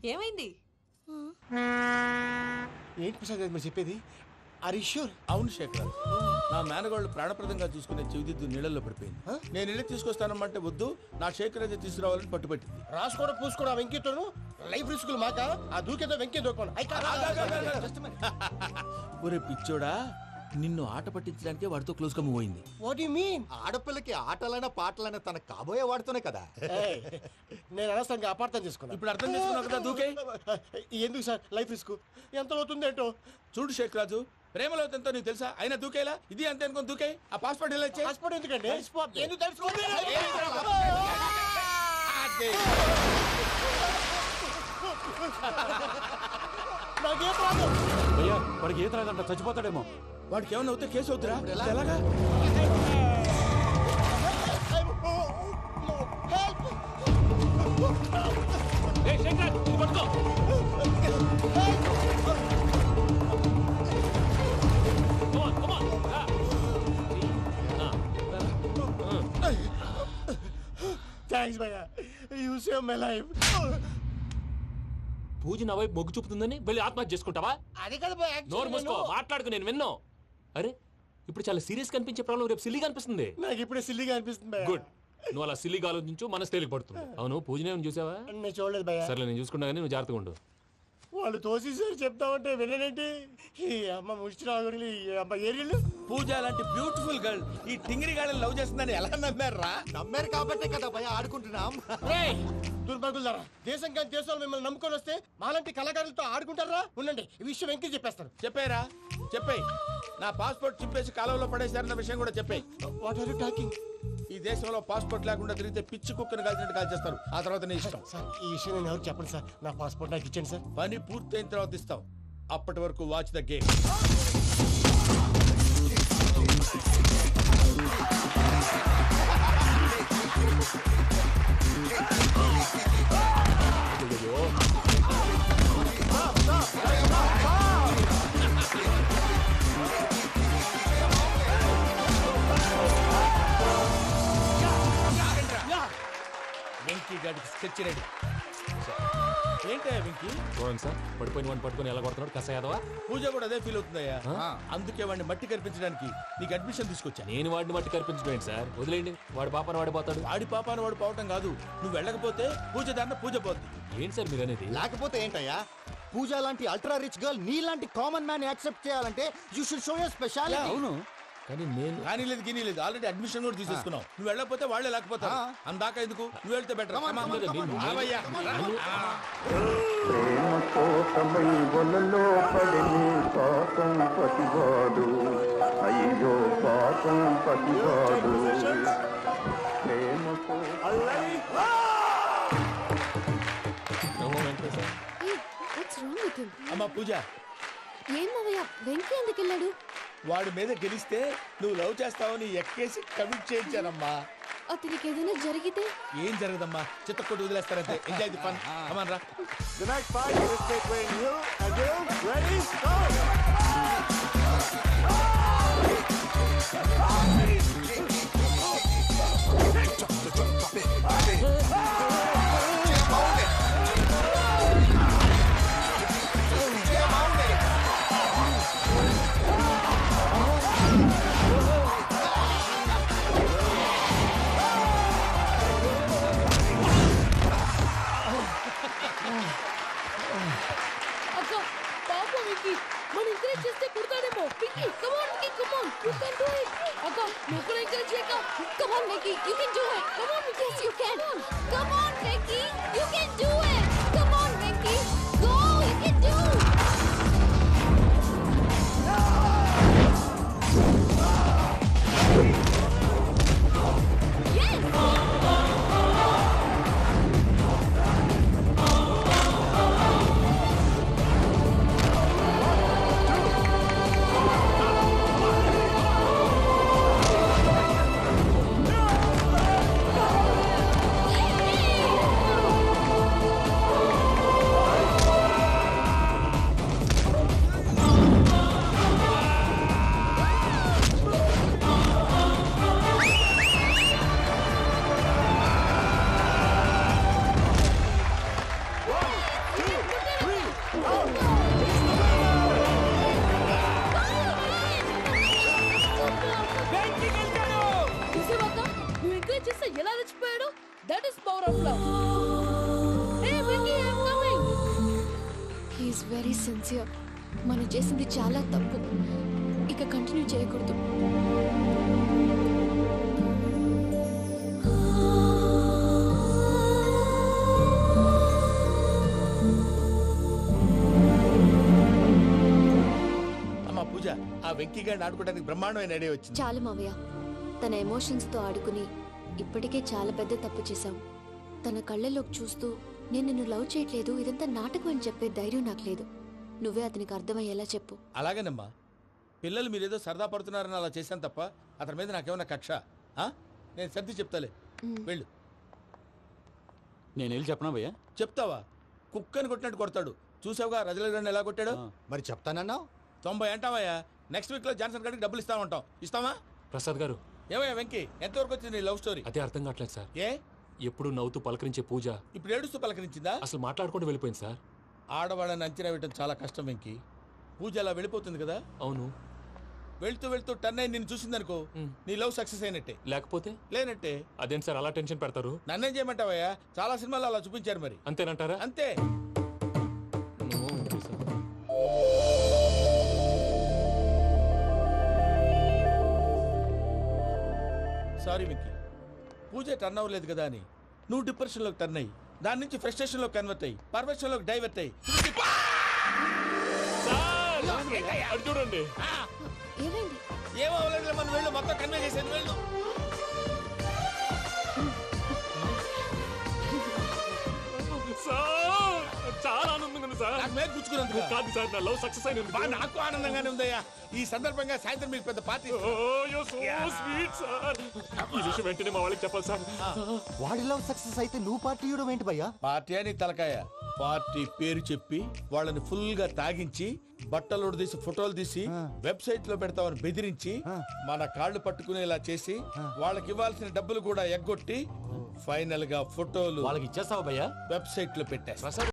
ఏమైంది? ఏంటి ప్రసాద్ మీరు చెప్పేది? Are you sure? అవును శేఖర్, నా మేనగాళ్ళు ప్రాణప్రదంగా చూసుకునే చెవిదిద్దు నీళ్ళల్లో పడిపోయింది. నేను ఇల్లు తీసుకొస్తానమ్మంటే వద్దు, నా శేఖర్ అయితే తీసుకురావాలని పట్టుబట్టింది. రాసుకోవడం పూసుకోవడం వెంకీతోను లైఫ్ రిస్కులు మాక ఆ దూకేదో వెంకీ దూకోండి. ఒరే పిచ్చోడా, నిన్ను ఆట పట్టించడానికి వాడితో క్లోజ్ గా మూవ్ అయింది. What you mean? ఆడపిల్లకి ఆటలైనా పాటలైనా తన కాబోయే వాడుతూనే కదా. నేను అనవసరంగా అపార్థం చేసుకున్నా. ఇప్పుడు అర్థం చేసుకున్నావు కదా దూకే. ఎందుకు సార్ లైఫ్ రిస్క్ ఎంత అవుతుంది ఏంటో? చూడు శేఖర్ రాజు, ప్రేమలో ఎంతో నీకు తెలుసా? అయినా దూకేలా ఇది అంతే అనుకుని దూకే. ఆ పాస్పోర్ట్ ఎలా ఇచ్చే? పాస్పోర్ట్ ఎందుకండి? ఎందుకు తెలుసుకోండి. నాకేం రాదు. అయ్యా వాడికి ఈత రాదంట, చచ్చిపోతాడేమో. వాడికి ఏమన్నా అవుతే కేసు అవుతురా? ఎలాగా? థ్యాంక్స్ భయ్యా, యు సేవ్ మై లైఫ్. పూజ నా వైపు మొగ్గు చూపుతుందని వెళ్ళి ఆత్మహత్య చేసుకుంటావా? అది కదా భయ్యా. నోరు మూసుకో, మాట్లాడుకు, నేను విన్నో. అరే ఇప్పుడు చాలా సీరియస్ కనిపించే ప్రాబ్లం రేపు సిల్లీగా అనిపిస్తుంది. నాకు ఇప్పుడే సిల్లీగా అనిపిస్తుంది భయ్యా. గుడ్, నువ్వు అలా సిల్లీగా ఆలోచించు, మనసు తేలిక పడుతుంది. అవును, పూజనే చూసావా? నేను చూడలేదు భయ్యా. సర్లే, నేను చూసుకున్నా కానీ నువ్వు జాగ్రత్తగా ఉండు. వాళ్ళు తోసేసారు చెప్తామంటే విననేంటి? ఈ అమ్మ ముష్టి రాగుడి అమ్మ ఏరియలు. పూజ లాంటి బ్యూటిఫుల్ గర్ల్ ఈ టింగిరి గాడిని లవ్ చేస్తుందని ఎలా నమ్మారా? నమ్మారు కాబట్టే కదా భయ ఆడుకుంటున్నాం. దుర్భగులారా, దేశం కానీ దేశంలో మిమ్మల్ని నమ్ముకొని వస్తే మాలాంటి కళాకారులతో ఆడుకుంటారా? ఉండండి, ఈ విషయం వెంకీ చెప్పేస్తాను. చెప్పారా? చెప్పేయ్. నా పాస్పోర్ట్ చింపేసి కాలువలో పడేశారన్న విషయం కూడా చెప్పేయ్. What are you talking? ఈ దేశంలో పాస్పోర్ట్ లేకుండా తిరిగితే పిచ్చి కుక్కను కాల్చినట్టు కాల్చేస్తారు. ఆ తర్వాత నీ ఇష్టం. సార్ ఈ విషయం నేను ఎవరు చెప్పండి సార్. నా పాస్పోర్ట్ నాకు ఇచ్చేయండి సార్. పని పూర్తయిన తర్వాత ఇస్తాం. అప్పటి వరకు వాచ్ ద గేమ్. వెంకీ గాడికి స్కెచ్ రెడీ. ఏంటయ్యా వెంకీ? చూడండి సార్, పడిపోయిన వాడిని పట్టుకొని ఎలా కొడుతున్నాడు కస యాదవా. పూజ కూడా అదే ఫీల్ అవుతుందయ్యా. అందుకే వాడిని మట్టి కనిపించడానికి నీకు అడ్మిషన్ తీసుకొచ్చా. నేను వాడిని మట్టి కనిపించడం సార్, వదిలేండి. వాడి పాపను వాడిపోతాడు. వాడి పాపాను వాడు పోవటం కాదు, నువ్వు వెళ్ళకపోతే పూజ దాన్న పూజ పోద్ది. ఏంటి సార్ మీరు అనేది? లేకపోతే ఏంటయ్యా, పూజ లాంటి అల్ట్రా రిచ్ గర్ల్ నీ లాంటి కామన్ మ్యాన్ యాక్సెప్ట్ చేయాలంటే you should show your speciality. అవును, కానీ నేను కానీ లేదు గిని లేదు, ఆల్రెడీ అడ్మిషన్ కూడా తీసేసుకున్నావు. నువ్వు వెళ్ళకపోతే వాళ్ళే లేకపోతారు. అందాక ఎందుకు, నువ్వు వెళ్తే బెటర్. ప్రేమ కోసమై వలలో పడిని పాపం పతివాడు, అయ్యో పాపం పతివాడు. ప్రేమ అమ్మా పూజ, ఏం మావయ్య, వెంకీ ఎందుకు వెళ్ళాడు? వాడి మీద గెలిస్తే నువ్వు లవ్ చేస్తావని ఎక్కేసి కమిట్ చేయించానమ్మా. అతనికి ఏదైనా జరిగితే? ఏం జరగదమ్మా, చిత్తకొట్టు వదిలేస్తారంటే. Enjoy the fun. కమాన్ రా. The next fight is between you and you. Ready? Go! అక్క, పాప వెంకీ, మన ఎంకరేజ్ చేస్తే కుడతాడేమో. Venky, come on, Vicky, come on, you can do it. అక్క, నువ్వు కూడా ఎంకరేజ్ చేయక. Come on, Vicky, you can do it. Come on, Vicky, yes, you can. Come on, Vicky, you can do it. Come on, Vicky, go, you can do it. Sincere. మనం చేసింది చాలా తప్పు. ఇక continue చేయకూడదు. అమ్మా పూజ, ఆ వెంకీ గారిని ఆడుకోవడానికి బ్రహ్మాండమైన ఐడియా వచ్చింది. చాలు మావయ్య. తన ఎమోషన్స్తో ఆడుకుని ఇప్పటికే చాలా పెద్ద తప్పు చేశాం. తన కళ్ళల్లోకి చూస్తూ నేను నిన్ను లవ్ చేయట్లేదు, ఇదంతా నాటకం అని చెప్పే ధైర్యం నాకు లేదు. నువ్వే అతనికి అర్థమయ్యేలా చెప్పు. అలాగేనమ్మా. పిల్లలు మీరేదో సరదా పడుతున్నారని అలా చేశాను తప్ప అతని మీద నాకేమన్నా కక్ష? నేను సర్ది చెప్తాలే, వెళ్ళు. నేను వెళ్ళి చెప్పనా భయ్యా? చెప్తావా? కుక్కని కొట్టినట్టు కొడతాడు. చూసావుగా రజలగడ్ని ఎలా కొట్టాడు? మరి చెప్తానన్నావు. 90 అంటావయ్యా. నెక్స్ట్ వీక్ లో జాన్సన్ గారికి డబ్బులు ఇస్తామంటాం. ఇస్తావా? ప్రసాద్ గారు, ఏమయ్యా వెంకీ, ఎంతవరకు వచ్చింది నీ లవ్ స్టోరీ? అదే అర్థం కావట్లేదు సార్. ఏ ఎప్పుడు నవ్వుతూ పలకరించే పూజ ఇప్పుడు ఏడుస్తూ పలకరించిందా? అసలు మాట్లాడుకుంటూ వెళ్ళిపోయింది సార్. ఆడవాళ్ళని అంచనా వేయడం చాలా కష్టం వెంకీ. పూజ అలా వెళ్ళిపోతుంది కదా. అవును. వెళ్తూ వెళ్తూ టర్న్ అయి నిన్ను చూసిందనుకో, నీ లవ్ సక్సెస్ అయినట్టే. లేకపోతే లేనట్టే. అదేం సార్ అలా టెన్షన్ పెడతారు? నన్నేం చేయమంటావయ్యా? చాలా సినిమాలు అలా చూపించారు మరి. అంతేనంటారా? అంతే. సారీ మిక్కీ, పూజ టర్న్ అవ్వలేదు కదా అని నువ్వు డిప్రెషన్లోకి టర్న్ అయ్యి దాని నుంచి ఫ్రస్ట్రేషన్లోకి కన్వర్ట్ అయ్యి పర్వర్షన్లోకి డైవర్ట్ అయ్యి అది చూడండి. ఏమైంది? ఏమో అవ్వలేదు, మనం వెళ్ళు, మొత్తం కన్వే చేసేది వెళ్ళు. సార్ చాలా ఆనందంగా ఉంది సార్. నాకు మేలు గుచ్చుకున్నందుకు కాదు సార్, నా లవ్ సక్సెస్ అయినందుకు. బా, నాకు ఆనందంగానే ఉందయ్యా. ఈ సందర్భంగా సాయంత్రం మీకు పెద్ద పార్టీ. Sweet sir. ఈ విషయం వెంటనే మా వాళ్ళకి చెప్పాలి సార్. వాడి లవ్ సక్సెస్ అయితే నువ్వు పార్టీ ఇవ్వడం ఏంటి భయ్యా? పార్టీ అని తలకాయ. పార్టీ పేరు చెప్పి వాళ్ళని ఫుల్ గా తాగించి బట్టలు తీసి ఫోటోలు తీసి వెబ్సైట్ లో పెడతామని బెదిరించి మన కాళ్ళు పట్టుకునేలా చేసి వాళ్ళకి ఇవ్వాల్సిన డబ్బులు కూడా ఎగ్గొట్టి ఫైనల్ గా ఫోటోలు వాళ్ళకి ఇచ్చేస్తావా భయ్యా? వెబ్సైట్ లో పెట్టేస్తా.